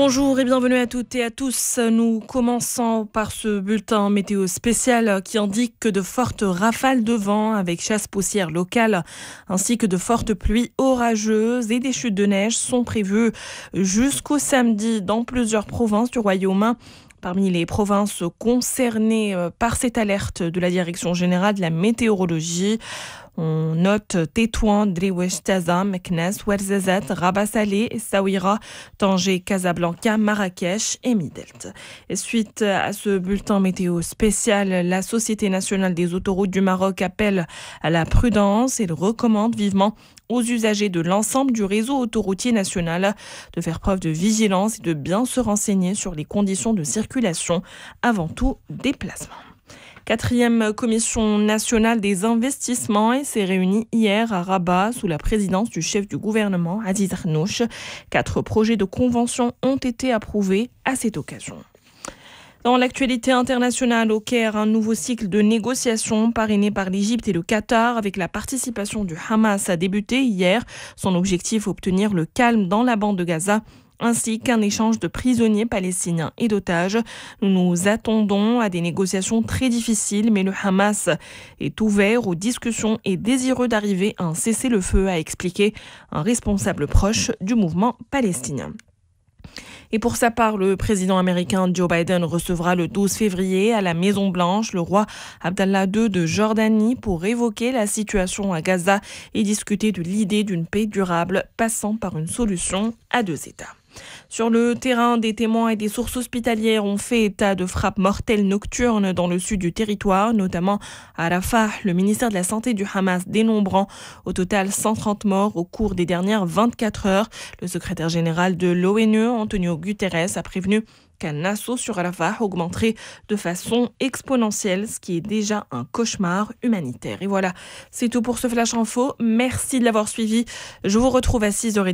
Bonjour et bienvenue à toutes et à tous. Nous commençons par ce bulletin météo spécial qui indique que de fortes rafales de vent avec chasse-poussière locale ainsi que de fortes pluies orageuses et des chutes de neige sont prévues jusqu'au samedi dans plusieurs provinces du Royaume. Parmi les provinces concernées par cette alerte de la Direction générale de la météorologie, on note Tétouan, Drewech, Taza, Meknes, Ouarzazate, Rabat Salé, Essaouira, Tanger, Casablanca, Marrakech et Midelt. Et suite à ce bulletin météo spécial, la Société nationale des autoroutes du Maroc appelle à la prudence et recommande vivement aux usagers de l'ensemble du réseau autoroutier national de faire preuve de vigilance et de bien se renseigner sur les conditions de circulation avant tout déplacement. 4e commission nationale des investissements s'est réunie hier à Rabat sous la présidence du chef du gouvernement, Aziz Arnouch. 4 projets de convention ont été approuvés à cette occasion. Dans l'actualité internationale, au Caire, un nouveau cycle de négociations parrainé par l'Égypte et le Qatar avec la participation du Hamas a débuté hier. Son objectif, obtenir le calme dans la bande de Gaza, ainsi qu'un échange de prisonniers palestiniens et d'otages. Nous nous attendons à des négociations très difficiles, mais le Hamas est ouvert aux discussions et désireux d'arriver à un cessez-le-feu, a expliqué un responsable proche du mouvement palestinien. Et pour sa part, le président américain Joe Biden recevra le 12 février à la Maison-Blanche le roi Abdallah II de Jordanie pour évoquer la situation à Gaza et discuter de l'idée d'une paix durable passant par une solution à 2 États. Sur le terrain, des témoins et des sources hospitalières ont fait état de frappes mortelles nocturnes dans le sud du territoire, notamment à Rafah, le ministère de la Santé du Hamas dénombrant au total 130 morts au cours des dernières 24 heures. Le secrétaire général de l'ONU, Antonio Guterres, a prévenu qu'un assaut sur Rafah augmenterait de façon exponentielle, ce qui est déjà un cauchemar humanitaire. Et voilà, c'est tout pour ce Flash Info. Merci de l'avoir suivi. Je vous retrouve à 6h30.